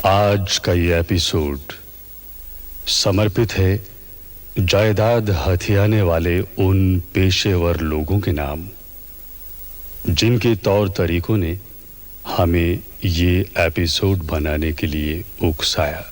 आज का ये एपिसोड समर्पित है जायदाद हथियाने वाले उन पेशेवर लोगों के नाम जिनके तौर तरीकों ने हमें ये एपिसोड बनाने के लिए उकसाया।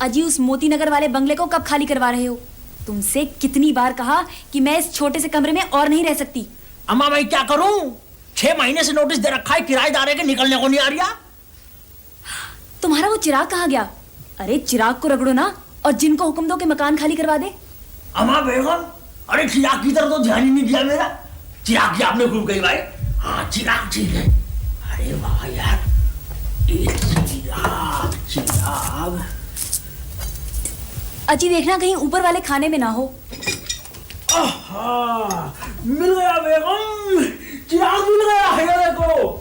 अजी उस मोती नगर वाले बंगले को कब खाली करवा रहे हो? तुमसे कितनी बार कहा कि मैं इस छोटे से कमरे में और नहीं रह सकती। अम्मा मैं क्या करूं? 6 महीने से नोटिस दे रखा है किराएदार है कि निकलने को नहीं आ रहा। तुम्हारा वो चिराग कहाँ गया? अरे चिराग को रगड़ो ना और जिनको हुक्म दो कि मकान खाली करवा दे। अम्मा बेगम, अरे चिराग की तरफ तो ध्यान ही नहीं दिया मेरा। चिराग की आपने खूब कही भाई। हाँ चिराग ठीक है। अरे वाह यार, चिराग चिराग। अजी देखना कहीं ऊपर वाले खाने में ना हो। मिल गया बेगम, चिराग मिल गया है देखो।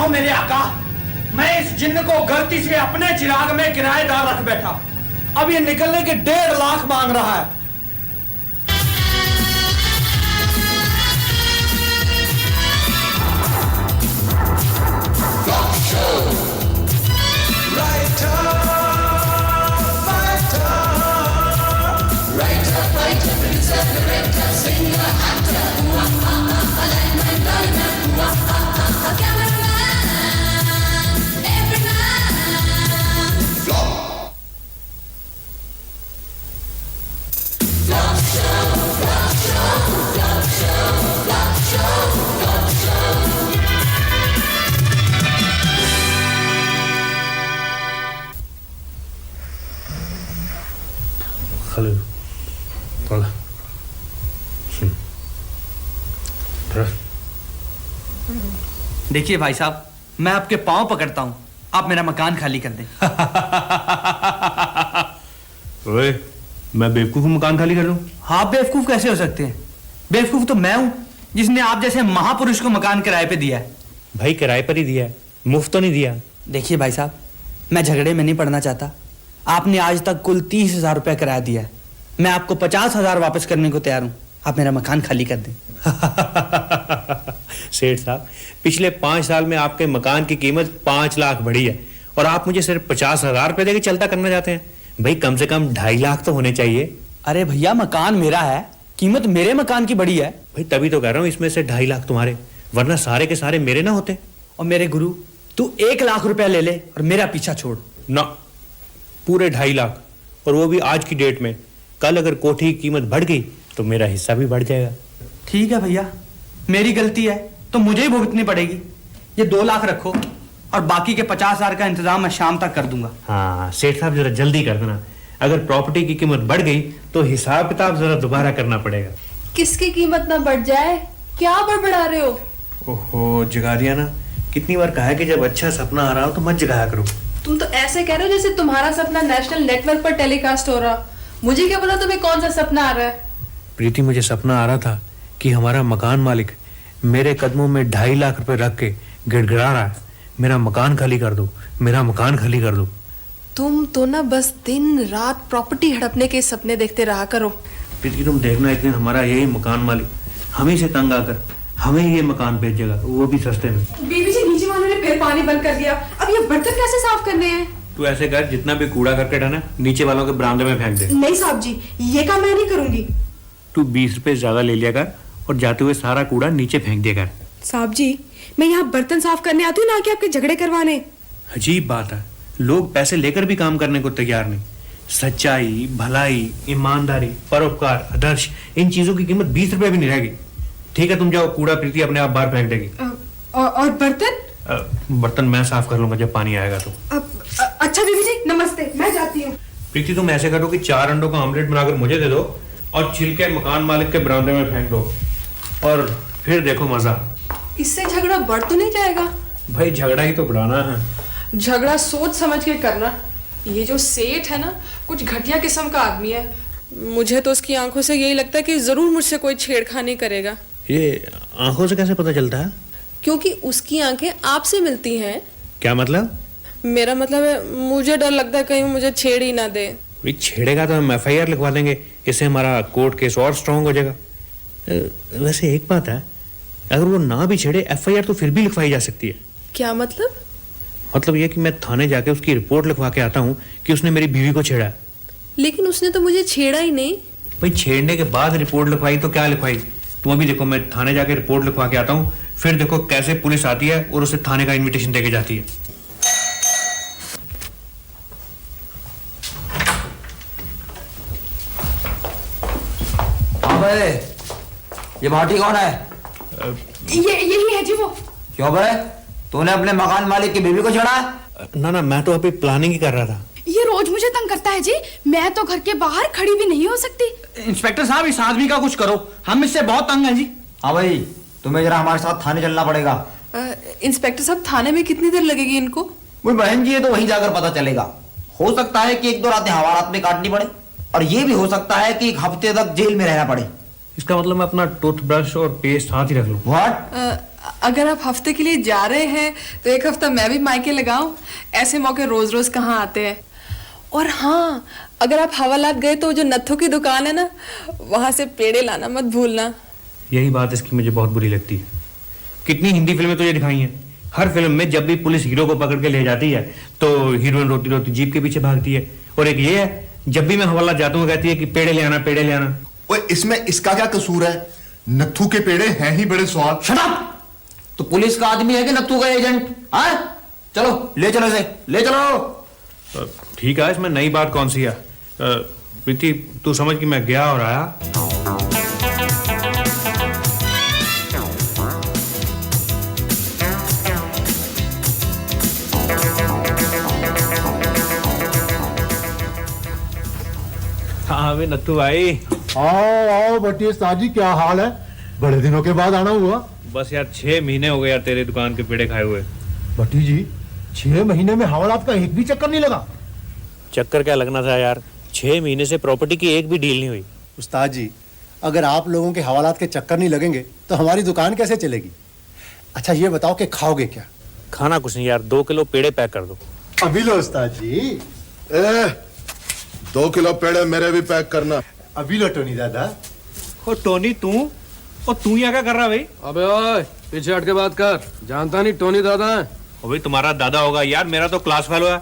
मेरे आका, मैं इस जिन्न को गलती से अपने चिराग में किराएदार रख बैठा। अब ये निकलने के 1.5 लाख मांग रहा है। देखिए भाई साहब, मैं आपके पांव पकड़ता हूं, आप मेरा मकान खाली कर दें। ओए, मैं बेवकूफ मकान खाली कर दूं? हाँ, बेवकूफ कैसे हो सकते हैं? बेवकूफ तो मैं हूं जिसने आप जैसे महापुरुष को मकान किराए पे दिया है। भाई किराए पर ही दिया है, मुफ्त तो नहीं दिया। देखिए भाई साहब, मैं झगड़े में नहीं पड़ना चाहता। आपने आज तक कुल 30,000 रुपया किराया दिया है। मैं आपको 50,000 वापस करने को तैयार हूं। आप मेरा मकान खाली कर दें। सेठ साहब, पिछले 5 साल में आपके मकान की कीमत 5 लाख बढ़ी है और आप मुझे सिर्फ 50,000 रुपए देके चलता करना चाहते हैं। भाई कम से कम 2.5 लाख तो होने चाहिए। अरे भैया, मकान मेरा है, कीमत मेरे मकान की बढ़ी है। भाई तभी तो कह रहा हूँ, इसमें से 2.5 लाख तुम्हारे, वरना सारे के सारे मेरे ना होते। और मेरे गुरु, तू 1 लाख रुपया ले ले और मेरा पीछा छोड़ ना। पूरे 2.5 लाख, और वो भी आज की डेट में। कल अगर कोठी की कीमत बढ़ गई तो मेरा हिस्सा भी बढ़ जाएगा। ठीक है भैया, मेरी गलती है तो मुझे ही भुगतनी पड़ेगी। ये 2 लाख रखो और बाकी के 50,000 का इंतजाम मैं शाम तक कर दूंगा। हाँ सेठ साहब, जरा जल्दी कर देना। अगर प्रॉपर्टी की कीमत बढ़ गई तो हिसाब किताब जरा दोबारा करना पड़ेगा। किसकी कीमत ना बढ़ जाए? क्या बड़बड़ा रहे हो? ओहो, जगा दिया ना। कितनी बार कहा है कि जब अच्छा सपना आ रहा हो तो मत जगाया करो। तुम तो ऐसे कह रहे हो जैसे तुम्हारा सपना नेशनल नेटवर्क पर टेलीकास्ट हो रहा। मुझे क्या पता तुम्हें कौन सा सपना आ रहा है? प्रीति, मुझे सपना आ रहा था कि हमारा मकान मालिक मेरे कदमों में 2.5 लाख रुपए रख के गिड़गिड़ा रहा है, मेरा मकान खाली कर दो, मेरा मकान खाली कर दो। तुम तो ना बस दिन रात प्रॉपर्टी हड़पने के सपने देखते रहा करो। प्रीति, तुम देखना, एक दिन हमारा यही मकान मालिक हमें से तंग आकर हमें ये मकान बेचेगा, वो भी सस्ते में। बीबी जी, नीचे वालों ने फिर पानी बंद कर दिया। अब ये बर्तन कैसे साफ करने हैं? तू ऐसे कर, जितना भी कूड़ा करके डाना नीचे वालों के बरामदे में फेंक दे। नहीं साहब जी, ये काम मैं नहीं करूंगी। तू 20 रुपए ज्यादा ले लिया कर और जाते हुए सारा कूड़ा नीचे फेंक दिया कर। साहब जी, मैं यहाँ बर्तन साफ करने आती हूँ, ना कि आपके झगड़े करवाने। अजीब बात है, लोग पैसे लेकर भी काम करने को तैयार नहीं। सच्चाई, भलाई, ईमानदारी, परोपकार, आदर्श, इन चीजों की कीमत 20 रुपए भी नहीं रहेगी। ठीक है, तुम जाओ, कूड़ा प्रीति अपने आप बाहर फेंक देगी। और बर्तन? बर्तन मैं साफ कर लूंगा जब पानी आएगा तो। अच्छा दीदी जी, नमस्ते, मैं जाती हूँ। प्रीति, तुम ऐसे करो कि 4 अंडों का ऑमलेट बनाकर मुझे दे दो और छिलके मकान मालिक के बरामदे में फेंक दो, और फिर देखो मजा। इससे झगड़ा बढ़ तो नहीं जाएगा? भाई झगड़ा ही तो बढ़ाना है। झगड़ा सोच समझ के करना। ये जो सेठ है ना, कुछ घटिया किस्म का आदमी है। मुझे तो उसकी आंखों से यही लगता है कि जरूर मुझसे कोई छेड़खानी करेगा। ये आंखों से कैसे पता चलता है? क्योंकि उसकी आंखें आपसे मिलती हैं। क्या मतलब? मेरा मतलब है, मुझे डर लगता है कहीं मुझे छेड़ ही ना दे। छेड़ेगा तो हम FIR लिखवा देंगे, इससे हमारा कोर्ट केस और स्ट्रांग हो जाएगा। वैसे एक बात है, अगर वो ना भी छेड़े, FIR तो फिर भी लिखवाई जा सकती है। क्या मतलब? मतलब ये कि मैं थाने जाके उसकी रिपोर्ट लिखवा के आता हूँ कि उसने मेरी बीवी को छेड़ा। लेकिन उसने तो मुझे छेड़ा ही नहीं। भाई छेड़ने के बाद रिपोर्ट लिखवाई तो क्या लिखवाई? तुम अभी देखो, मैं थाने जाके रिपोर्ट लिखवा के आता हूँ, फिर देखो कैसे पुलिस आती है और उसे थाने का इनविटेशन देके जाती है। हाँ भाई, ये भाटी कौन है? यही है जी वो। क्यों भाई, तूने अपने मकान मालिक की बीवी को छेड़ा? ना, मैं तो अभी प्लानिंग ही कर रहा था। ये रोज मुझे तंग करता है जी, मैं तो घर के बाहर खड़ी भी नहीं हो सकती। इंस्पेक्टर साहब, इस आदमी का कुछ करो, हम इससे बहुत तंग हैं जी। हाँ भाई, तुम्हें जरा हमारे साथ थाने चलना पड़ेगा। इंस्पेक्टर साहब, थाने में कितनी देर लगेगी इनको? वो बहन जी, ये तो वहीं जाकर पता चलेगा। हो सकता है कि 1-2 रातें हवालात में काटनी पड़े, और ये भी हो सकता है कि 1 हफ्ते तक जेल में रहना पड़े। इसका मतलब मैं अपना टूथब्रश और पेस्ट साथ ही रख लूं। व्हाट? अगर आप हफ्ते के लिए जा रहे हैं तो 1 हफ्ता मैं भी मायके लगाऊं। ऐसे मौके रोज रोज कहाँ आते हैं। और हाँ, अगर आप हवालात गए तो जो नत्थू की दुकान है ना, वहां से पेड़े लाना मत भूलना। यही बात इसकी मुझे बहुत बुरी लगती है। कितनी हिंदी फिल्में तुझे दिखाई हैं, हर फिल्म में जब भी पुलिस हीरो को पकड़ के ले जाती है तो हीरोइन रोती रोती जीप के पीछे भागती है। और एक ये है, जब भी मैं हवाला जाता हूँ कहती है कि पेड़े ले आना, पेड़े ले आना। ओए, इसमें इसका क्या कसूर है? नत्थू के पेड़े हैं ही बड़े स्वाद। Shut up! तो पुलिस का आदमी है कि नत्थू का एजेंट? हाँ, चलो ले चलो इसे, ले चलो। ठीक है, इसमें नई बात कौन सी है? प्रीति, तू समझ कि मैं गया और आया। हाँ वे नत्थू भाई। आओ बटिया उस्ताद जी, क्या हाल है? बड़े दिनों के बाद आना हुआ। बस यार 6 महीने हो गए यार तेरे दुकान के पेड़े खाए हुए। बटी जी, 6 महीने में हवालात का एक भी चक्कर नहीं लगा? चक्कर क्या लगना था यार, 6 महीने से प्रॉपर्टी की एक भी डील नहीं हुई। उस्ताद जी, अगर आप लोगों के हवालात के चक्कर नहीं लगेंगे तो हमारी दुकान कैसे चलेगी? अच्छा ये बताओ कि खाओगे क्या? खाना कुछ नहीं यार, 2 किलो पेड़े पैक कर दो। अभी लो उस्ताद जी। 2 किलो पेड़े मेरे भी पैक करना। अभी लो टोनी दादा। ओ टोनी, तू और तू यहाँ क्या कर रहा है भाई? अबे ओए, पीछे हट के बात कर। जानता नहीं टोनी दादा है? ओ भाई तुम्हारा दादा होगा यार, मेरा तो क्लास फेल हुआ।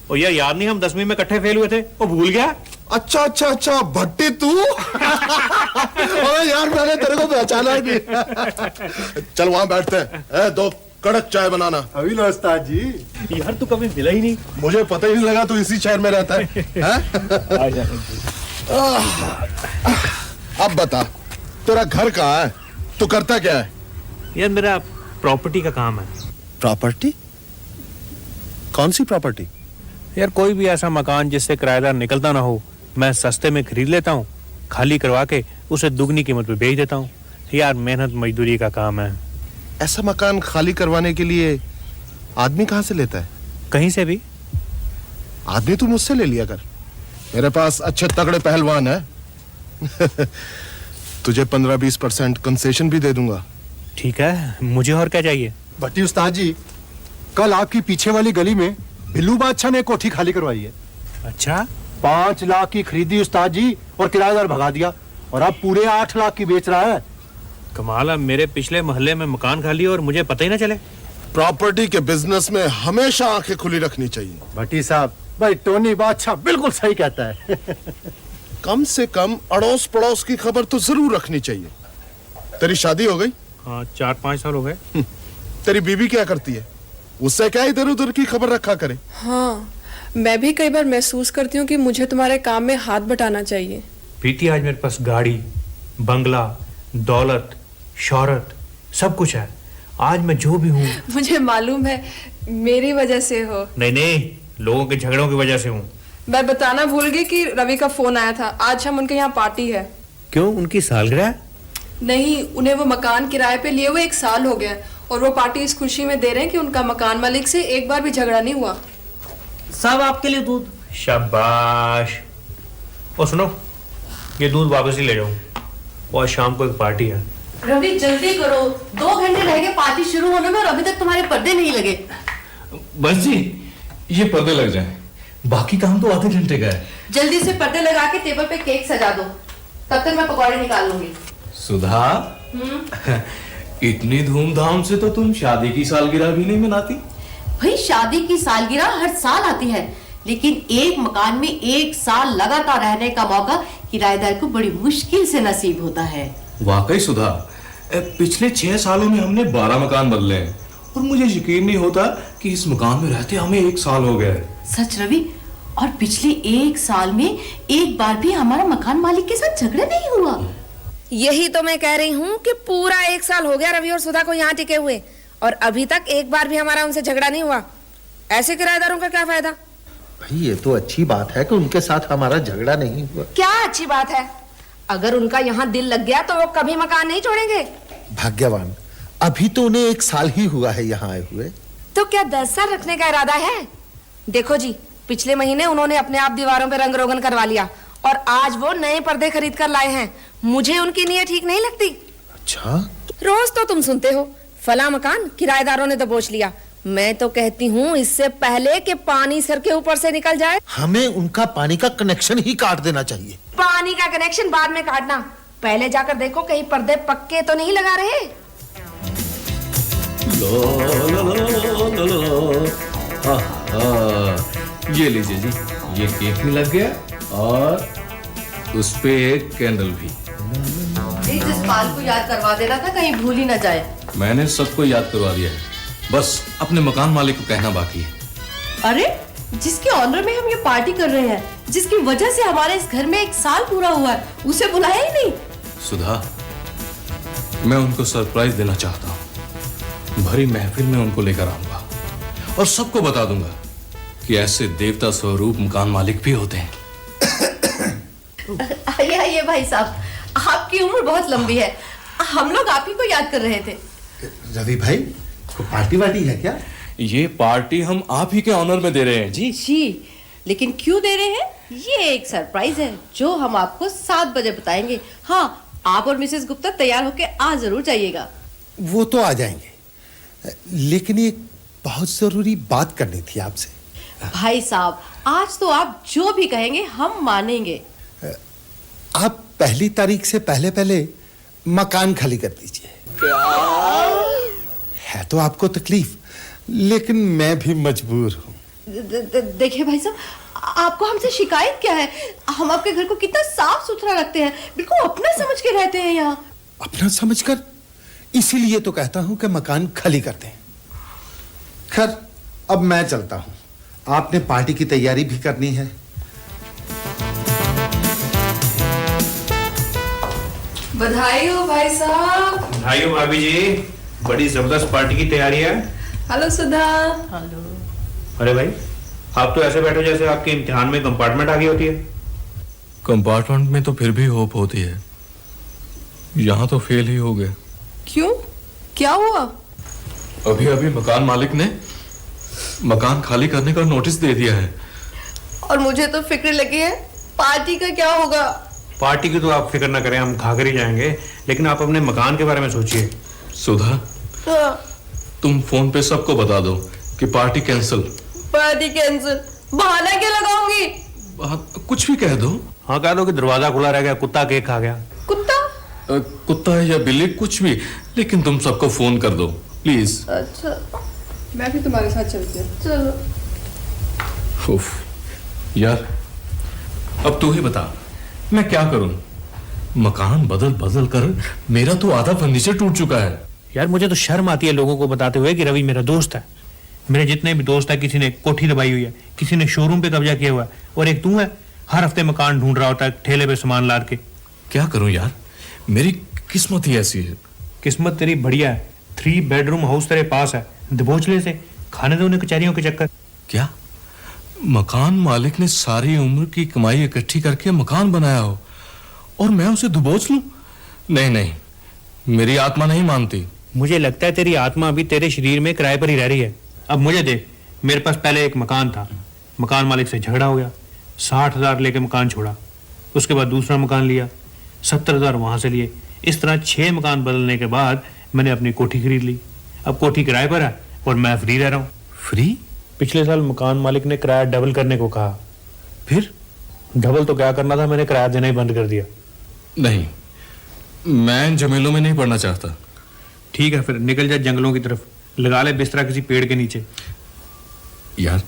और यार याद नहीं, हम 10वीं में इकट्ठे फेल हुए थे, वो भूल गया? अच्छा अच्छा अच्छा, भट्टी तू? अबे यार, मैंने तेरे को पहचाना ही नहीं। चल वहां बैठते हैं, 2 कड़क चाय बनाना। अभी लो उस्ताद जी। यार तू कभी मिला ही नहीं। मुझे पता ही नहीं लगा तू इसी शहर में रहता है। अब बता, तेरा घर कहाँ है? तू करता क्या है? यार मेरा प्रॉपर्टी का काम है। प्रॉपर्टी? कौन सी प्रॉपर्टी? यार कोई भी ऐसा मकान जिससे किराएदार निकलता ना हो, मैं सस्ते में खरीद लेता हूँ, खाली करवा के उसे दुगनी कीमत पे बेच देता हूँ। यार मेहनत मजदूरी का काम है। ऐसा मकान खाली करवाने के लिए आदमी कहाँ से लेता है? कहीं से भी। आदमी तू मुझसे ले लिया कर, मेरे पास अच्छे तगड़े पहलवान है। तुझे 15-20% कंसेशन भी दे दूंगा। ठीक है, मुझे और क्या चाहिए? भट्टी उस्ताद जी, कल आपकी पीछे वाली गली में बिल्लू बादशाह ने कोठी खाली करवाई है। अच्छा? 5 लाख की खरीदी उस्ताद जी, और किराएदार भगा दिया, और अब पूरे 8 लाख की बेच रहा है। कमाल है, मेरे पिछले मोहल्ले में मकान खाली और मुझे पता ही ना चले। प्रॉपर्टी के बिजनेस में हमेशा आंखें खुली रखनी चाहिए। भट्टी साहब, भाई टोनी बादशाह बिल्कुल सही कहता है। कम से कम अड़ोस पड़ोस की खबर तो जरूर रखनी चाहिए। तेरी शादी हो गई? हाँ, 4-5 साल हो गए। तेरी बीवी क्या करती है? उससे क्या इधर उधर की खबर रखा करे? हाँ, मैं भी कई बार महसूस करती हूँ कि मुझे तुम्हारे काम में हाथ बटाना चाहिए। प्रीति, आज मेरे पास गाड़ी, बंगला, दौलत, शोहरत सब कुछ है। आज मैं जो भी हूँ। मुझे मालूम है, मेरी वजह से हो। नहीं, लोगों के झगड़ों की वजह से हूँ। मैं बताना भूल गई कि रवि का फोन आया था। आज हम उनके यहाँ पार्टी है। क्यों, उनकी सालगिरह? नहीं, उन्हें वो मकान किराए पे लिए हुए 1 साल हो गया और वो पार्टी इस खुशी में दे रहे हैं कि उनका मकान मालिक से एक बार भी झगड़ा नहीं हुआ। सब आपके लिए दूध। शाबाश। और सुनो, ये दूध वापस ही ले जाओ और शाम को एक पार्टी है। रवि जल्दी करो, 2 घंटे रह गए पार्टी शुरू होने में और अभी तक तुम्हारे पर्दे नहीं लगे। बस जी, ये पर्दे लग जाएं, बाकी काम तो आधे घंटे का है। जल्दी से पर्दे लगा के टेबल पे केक सजा दो, तब तक मैं पकौड़े निकाल लूंगी। सुधा, इतनी धूमधाम से तो तुम शादी की सालगिरह भी नहीं मनाती। भाई, शादी की सालगिरह हर साल आती है, लेकिन एक मकान में 1 साल लगातार रहने का मौका किराएदार को बड़ी मुश्किल से नसीब होता है। वाकई सुधा, पिछले 6 सालों में हमने 12 मकान बदले हैं और मुझे यकीन नहीं होता कि इस मकान में रहते हमें 1 साल हो गया है। सच रवि, और पिछले 1 साल में एक बार भी हमारा मकान मालिक के साथ झगड़ा नहीं हुआ। यही तो मैं कह रही हूँ कि पूरा 1 साल हो गया रवि और सुधा को यहाँ टिके हुए और अभी तक एक बार भी हमारा उनसे झगड़ा नहीं हुआ। ऐसे किराएदारों का क्या फायदा? भाई, ये तो अच्छी बात है कि उनके साथ हमारा झगड़ा नहीं हुआ। क्या अच्छी बात है? अगर उनका यहाँ दिल लग गया तो वो कभी मकान नहीं छोड़ेंगे। भाग्यवान, अभी तो उन्हें 1 साल ही हुआ है यहाँ आए हुए। तो क्या 10 साल रखने का इरादा है? देखो जी, पिछले महीने उन्होंने अपने आप दीवारों पे रंग रोगन करवा लिया और आज वो नए पर्दे खरीद कर लाए हैं। मुझे उनकी नीयत ठीक नहीं लगती। अच्छा? रोज तो तुम सुनते हो फला मकान किराएदारों ने दबोच लिया। मैं तो कहती हूँ इससे पहले कि पानी सर के ऊपर से निकल जाए, हमें उनका पानी का कनेक्शन ही काट देना चाहिए। पानी का कनेक्शन बाद में काटना, पहले जाकर देखो कहीं पर्दे पक्के तो नहीं लगा रहे। ये लीजिए जी, ये केक भी लग गया और उस पे एक कैंडल भी। जसपाल को याद करवा देना था, कहीं भूल ही ना जाए। मैंने सबको याद करवा दिया है, बस अपने मकान मालिक को कहना बाकी है। अरे, जिसके ऑनर में हम ये पार्टी कर रहे हैं, जिसकी वजह से हमारे इस घर में 1 साल पूरा हुआ है, उसे बुलाया ही नहीं। सुधा, मैं उनको सरप्राइज देना चाहता हूँ। भरी महफिल में उनको लेकर आऊंगा और सबको बता दूंगा कि ऐसे देवता स्वरूप मकान मालिक भी होते हैं। आइए भाई साहब, आपकी उम्र बहुत लंबी है, हम लोग आप ही को याद कर रहे थे। रवि भाई, को पार्टी वार्टी है क्या? ये पार्टी हम आप ही के ऑनर में दे रहे हैं जी। जी, लेकिन क्यों दे रहे हैं? ये एक सरप्राइज है जो हम आपको 7 बजे बताएंगे। हाँ, आप और मिसेस गुप्ता तैयार होके आ जरूर जाइएगा। वो तो आ जाएंगे, लेकिन एक बहुत जरूरी बात करनी थी आपसे। भाई साहब, आज तो आप जो भी कहेंगे हम मानेंगे। आप 1 तारीख से पहले मकान खाली कर दीजिए। है तो आपको तकलीफ, लेकिन मैं भी मजबूर हूँ। देखिए भाई साहब, आपको हमसे शिकायत क्या है? हम आपके घर को कितना साफ सुथरा रखते हैं, बिल्कुल अपना समझ के रहते हैं यहाँ। अपना समझकर? इसीलिए तो कहता हूँ कि मकान खाली कर दें। खैर, अब मैं चलता हूँ, आपने पार्टी की तैयारी भी करनी है। बधाई हो भाई साहब। बधाई हो भाभी जी, बड़ी जबरदस्त पार्टी की तैयारी है। हेलो सुधा। हेलो। अरे भाई, आप तो ऐसे बैठो जैसे आपके इम्तिहान में कंपार्टमेंट आ गई होती है। कंपार्टमेंट में तो फिर भी होप होती है, यहाँ तो फेल ही हो गए। क्यों, क्या हुआ? अभी अभी मकान मालिक ने मकान खाली करने का नोटिस दे दिया है। और मुझे तो फिक्र लगी है, पार्टी का क्या होगा? पार्टी की तो आप फिक्र ना करें, हम खाकर ही जाएंगे, लेकिन आप अपने मकान के बारे में सोचिए। सुधा, तुम फोन पे सबको बता दो कि पार्टी कैंसिल। Party cancel? बहाना क्या लगाऊंगी? कुछ भी कह दो। हाँ, कह दो कि दरवाजा खुला रह गया, कुत्ता केक खा गया। कुत्ता है या बिल्ली, कुछ भी, लेकिन तुम सबको फोन कर दो प्लीज। अच्छा, मैं भी तुम्हारे साथ चलती हूँ। चलो। उफ, यार अब तू ही बता, मैं क्या करूं? मकान बदल बदल कर मेरा तो आधा फर्नीचर टूट चुका है। यार मुझे तो शर्म आती है लोगों को बताते हुए कि रवि मेरा दोस्त है। मेरे जितने भी दोस्त है, किसी ने कोठी दबाई हुई है, किसी ने शोरूम पे कब्जा किया हुआ है, और एक तू है हर हफ्ते मकान ढूंढ रहा होता है ठेले पे सामान लाद के। क्या करूं यार, मेरी किस्मत ही ऐसी है। किस्मत तेरी बढ़िया है, 3 बेडरूम हाउस तेरे पास है, दबोच ले से, खाने दो उन्हें कचहरियों के चक्कर। क्या मकान मालिक ने सारी उम्र की कमाई इकट्ठी करके मकान बनाया हो और मैं उसे दबोच लूं? नहीं नहीं, मेरी आत्मा नहीं मानती। मुझे लगता है तेरी आत्मा अभी तेरे शरीर में किराए पर ही रह रही है। अब मुझे देख, मेरे पास पहले एक मकान था, मकान मालिक से झगड़ा हो गया, 60,000 लेके मकान छोड़ा, उसके बाद दूसरा मकान लिया, 70,000 वहां से लिए। इस तरह 6 मकान बदलने के बाद मैंने अपनी कोठी खरीद ली। अब कोठी किराए पर है और मैं फ्री रह रहा हूँ। फ्री? पिछले साल मकान मालिक ने किराया डबल करने को कहा। फिर डबल तो क्या करना था, मैंने किराया देना ही बंद कर दिया। नहीं, मैं इन झमेलों में नहीं पड़ना चाहता। ठीक है, फिर निकल जा जंगलों की तरफ, लगा ले बिस्तरा किसी पेड़ के नीचे। यार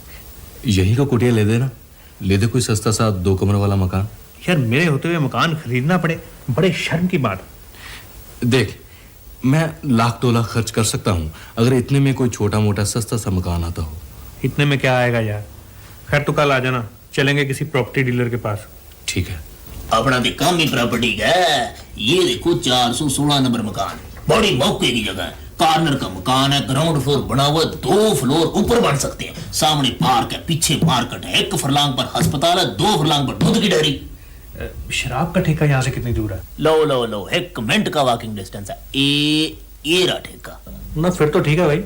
यही का कुटिया ले देना, ले दे कोई सस्ता सा 2 कमरे वाला मकान। यार मेरे होते हुए मकान खरीदना पड़े, बड़े शर्म की बात। देख, मैं 1,00,000-2 लाख खर्च कर सकता हूँ अगर इतने में कोई छोटा मोटा सस्ता सा मकान आता हो। इतने में क्या आएगा यार? खैर तो कल आ जाना, चलेंगे किसी प्रॉपर्टी डीलर के पास। ठीक है। अपना तो काम ही प्रॉपर्टी का है। ये देखो 416 नंबर मकान, बड़ी मौके की जगह है, कॉर्नर का मकान है, ग्राउंड फ्लोर बना हुआ, 2 फ्लोर ऊपर बन सकते हैं, सामने पार्क है, पीछे मार्केट है, 1 फरलांग पर अस्पताल है, 2 फरलांग पर दूध की डेयरी। शराब का ठेका यहाँ से कितनी दूर है? लो 1 मिनट का वॉकिंग डिस्टेंस है। ये रहा ठेका ना। फिर तो ठीक है भाई।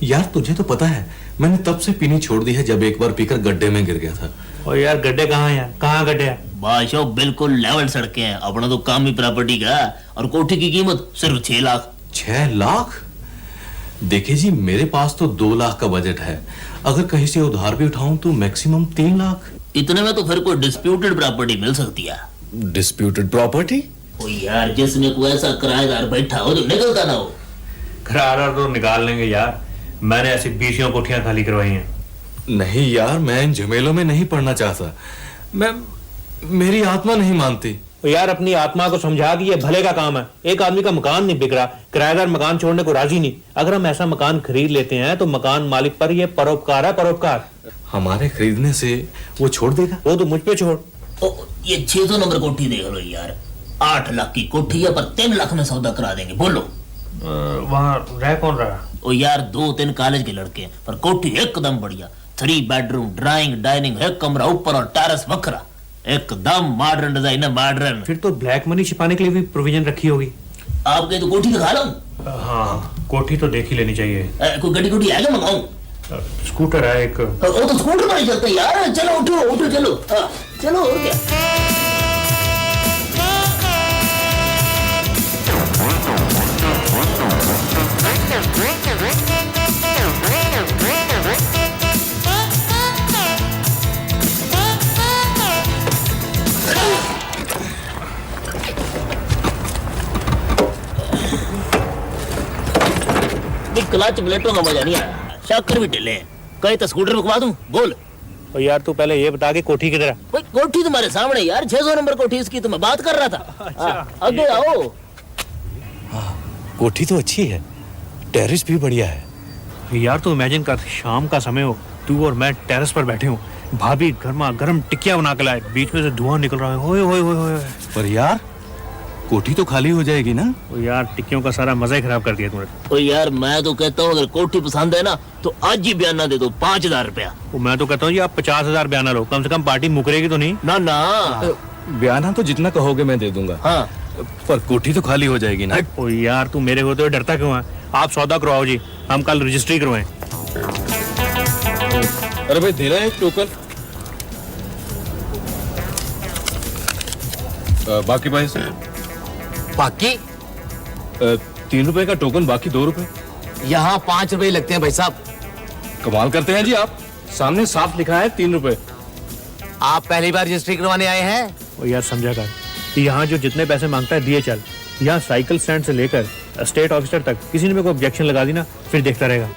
यार तुझे तो पता है मैंने तब से पीनी छोड़ दी है जब एक बार पीकर गड्ढे में गिर गया था। और यार गड्ढे कहाँ हैं? कहाँ गड्ढे हैं? बादशाह बिल्कुल लेवल सड़कें हैं। अपना तो काम ही प्रॉपर्टी का है और कोठी की कीमत सिर्फ 6 लाख। 6 लाख? देखिए जी, मेरे पास तो 2 लाख का बजट है, अगर कहीं से उधार भी उठाऊं तो मैक्सिमम 3 लाख। इतने में तो फिर कोई डिस्प्यूटेड प्रॉपर्टी मिल सकती है। Disputed property? ओ यार, जिसमें कोई ऐसा किराएदार बैठा हो जो निकलता ना हो। किराएदार तो निकाल लेंगे यार, मैंने ऐसी 20 कोठियां खाली करवाई हैं। नहीं यार, मैं इन झमेलों में नहीं पड़ना चाहता। मेरी आत्मा नहीं मानती। तो यार अपनी आत्मा को समझा कि ये भले का काम है। एक आदमी का मकान नहीं बिक रहा, किराएदार मकान छोड़ने को राजी नहीं। अगर हम ऐसा मकान खरीद लेते हैं तो मकान मालिक पर ये परोपकार है, परोपकार। हमारे खरीदने से वो छोड़ देगा? वो तो मुझ पे छोड़। ये 600 नंबर कोठी देख लो यार, 8 लाख की कोठी है, पर 3 लाख में सौदा करा देंगे। बोलो वहाँ रह कौन रहा? ओ यार 2-3 कॉलेज के लड़के हैं, पर कोठी एकदम बढ़िया, 3 बेडरूम, ड्राइंग, डाइनिंग, 1 कमरा ऊपर और टेरेस वखरा, एकदम मॉडर्न डिजाइन है, मॉडर्न। फिर तो ब्लैक मनी छिपाने के लिए भी प्रोविजन रखी होगी। आपके तो कोठी दिखा लो। हाँ, कोठी तो देख ही लेनी चाहिए। कोई गड्डी गुड्डी है क्या मंगाऊं? स्कूटर है एक। वो तो स्कूटर पर ही चलता है यार। चलो उठो चलो। चलो और क्या। क्लच प्लेटों का मजा नहीं आया, शक्कर भी ढिले। कहीं तो स्कूटर रुकवा दूं? बोल। और यार तू पहले ये बता के कोठी किधर है? भाई कोठी तुम्हारे सामने यार, 600 नंबर कोठी इसकी, तो मैं बात कर रहा था। अच्छा, आगे आओ। कोठी तो अच्छी है, टेरेस भी बढ़िया है। यार तू इमेजिन कर, शाम का समय हो, तू और मैं टेरेस पर बैठे हो, भाभी गर्मा गर्म टिकिया बना के लाए, बीच में से धुआं निकल रहा है। होए होए होए होए। पर यार कोठी तो खाली हो जाएगी ना? ओ यार टिक्कियों का सारा मजा ही खराब कर दिया तूने। ओ यार मैं तो कहता हूँ अगर कोठी पसंद है ना तो आज ही बयाना दे दो, 5,000 रुपया। मैं तो कहता हूँ आप 50,000 बयाना लो, कम से कम पार्टी मुकरेगी तो नहीं। ना बयाना तो जितना कहोगे मैं दे दूंगा। हाँ, पर कोठी तो खाली हो जाएगी ना। ओ यार तू मेरे होते हुए डरता क्यों है? आप सौदा करवाओ जी, हम कल रजिस्ट्री करवाएं। अरे भाई दे रहे हैं एक टोकन। बाकी पैसे? बाकी 3 रुपए का टोकन, बाकी 2 रुपए। यहाँ 5 रुपए लगते हैं भाई साहब। कमाल करते हैं जी आप, सामने साफ लिखा है 3 रुपए। आप पहली बार रजिस्ट्री करवाने आए हैं? ओ यार समझा कर, यहाँ जो जितने पैसे मांगता है दिए चल। यहाँ साइकिल स्टैंड से लेकर स्टेट ऑफिसर तक किसी ने मेरे को ऑब्जेक्शन लगा दी ना, फिर देखता रहेगा।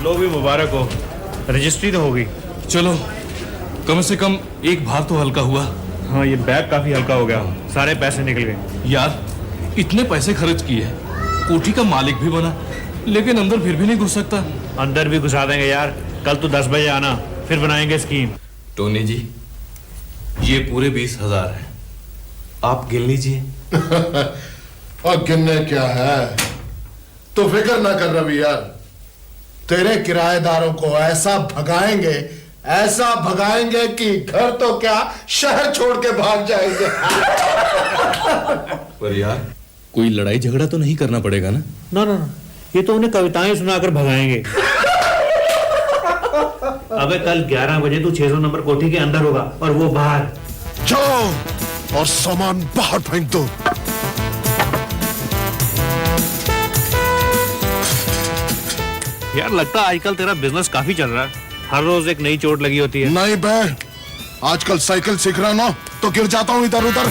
लो भी मुबारक हो, रजिस्ट्री तो हो गई। चलो, कम से कम एक भार तो हल्का हुआ। हाँ, ये बैग काफी हल्का हो गया, सारे पैसे निकल गए। यार, इतने पैसे खर्च किए, कोठी का मालिक भी बना, लेकिन अंदर फिर भी नहीं घुस सकता। अंदर भी घुसा देंगे यार, कल तो 10 बजे आना, फिर बनाएंगे स्कीम। टोनी जी, ये पूरे 20,000 है, आप गिन लीजिए। और गिनने क्या है, तो फिक्र ना कर रवि यार, तेरे किराएदारों को ऐसा भगाएंगे कि घर तो क्या शहर छोड़ के भाग जाएंगे। पर यार, कोई लड़ाई झगड़ा तो नहीं करना पड़ेगा ना? ना, ये तो उन्हें कविताएं सुनाकर भगाएंगे। अबे कल 11 बजे तू 600 नंबर कोठी के अंदर होगा और वो बाहर। जाओ और सामान बाहर फेंक दो। यार, लगता है आजकल तेरा बिजनेस काफी चल रहा है, हर रोज एक नई चोट लगी होती है। नहीं बे, आजकल साइकिल सीख रहा ना तो गिर जाता हूँ इधर उधर।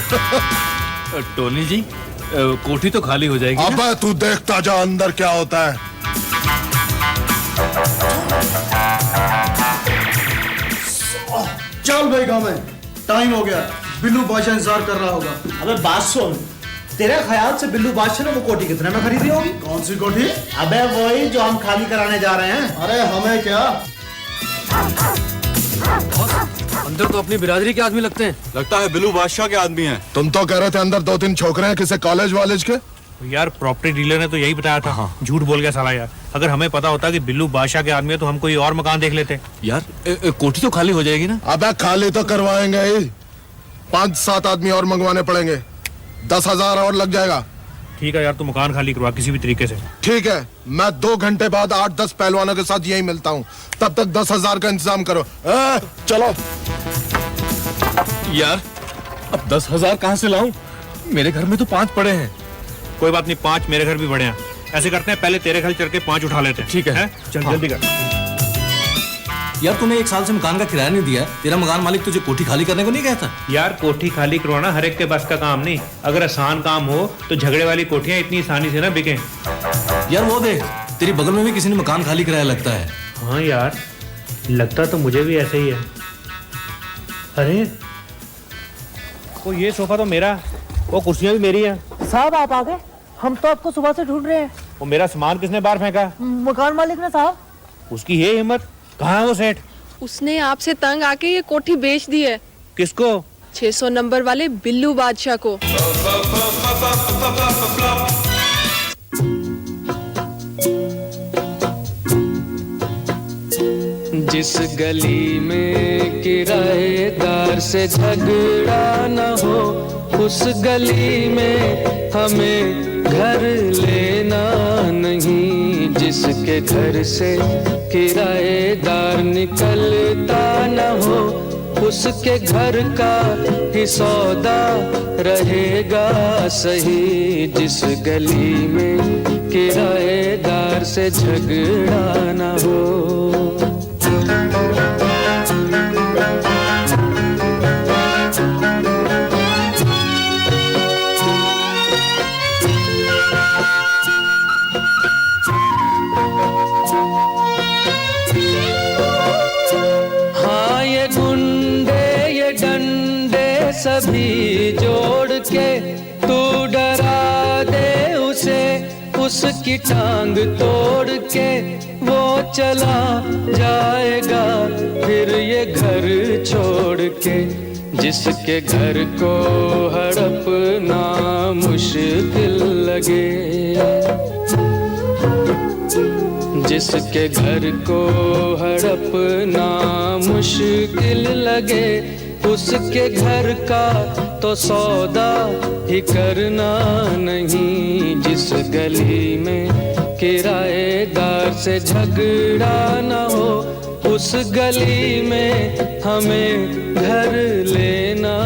टोनी जी, कोठी तो खाली हो जाएगी। अबे तू देखता जा अंदर क्या होता है। चल भाई गाँव में, टाइम हो गया, बिल्लू बादशाह इंतजार कर रहा होगा। अबे बात सुन, तेरे ख्याल से बिल्लू बादशाह ने वो कोठी कितने में खरीदी होगी? कौन सी कोठी? अबे वही जो हम खाली कराने जा रहे हैं। अरे हमें क्या, अंदर तो अपनी बिरादरी के आदमी लगते हैं। लगता है बिल्लू बादशाह के आदमी हैं। तुम तो कह रहे थे अंदर 2-3 छोकरे हैं, किसी कॉलेज वालेज के। यार, प्रॉपर्टी डीलर ने तो यही बताया था। हाँ। झूठ बोल गया साला यार, अगर हमें पता होता कि बिल्लू बादशाह के आदमी है तो हम कोई और मकान देख लेते। यार, कोठी तो खाली हो जाएगी ना? अबे खाली तो करवाएंगे ही, 5-7 आदमी और मंगवाने पड़ेंगे, 10,000 और लग जाएगा। ठीक है यार, तू मकान खाली करवा किसी भी तरीके से। ठीक है, मैं 2 घंटे बाद 8-10 पहलवानों के साथ यही मिलता हूँ, तब तक 10,000 का इंतजाम करो। चलो। यार, अब 10,000 कहाँ से लाऊं? मेरे घर में तो 5 पड़े हैं। कोई बात नहीं, 5 मेरे घर भी बड़े हैं। ऐसे करते हैं, पहले तेरे घर चल के 5 उठा लेते हैं। ठीक है? चल हाँ। जल्दी कर। यार, तूने 1 साल से मकान का किराया नहीं दिया, तेरा मकान मालिक तुझे कोठी खाली करने को नहीं कहता? यार, कोठी खाली करवाना हर एक के बस का काम नहीं। अगर आसान काम हो तो झगड़े वाली कोठियां इतनी आसानी से ना बिके। यार वो देख, तेरी बगल में भी किसी ने मकान खाली कराया लगता है। हाँ यार, लगता तो मुझे भी ऐसे ही है। अरे वो ये सोफा तो मेरा, वो कुर्सियां भी मेरी हैं। साहब आप आ गए, हम तो आपको सुबह से ढूंढ रहे हैं। वो मेरा सामान किसने बाहर फेंका? मकान मालिक ने साहब। उसकी ये हिम्मत, कहाँ है वो सेठ? उसने आपसे तंग आके ये कोठी बेच दी है। किसको? 600 नंबर वाले बिल्लू बादशाह को। जिस गली में किराएदार से झगड़ा न हो, उस गली में हमें घर लेना नहीं। जिसके घर से किराएदार निकलता न हो, उसके घर का ही सौदा रहेगा सही। जिस गली में किराएदार से झगड़ा न हो। सभी जोड़ के तू डरा दे उसे, उसकी टांग तोड़ के वो चला जाएगा फिर ये घर छोड़ के। जिसके घर को हड़पना मुश्किल लगे, जिसके घर को हड़पना मुश्किल लगे, उसके घर का तो सौदा ही करना नहीं। जिस गली में किराएदार से झगड़ा न हो, उस गली में हमें घर लेना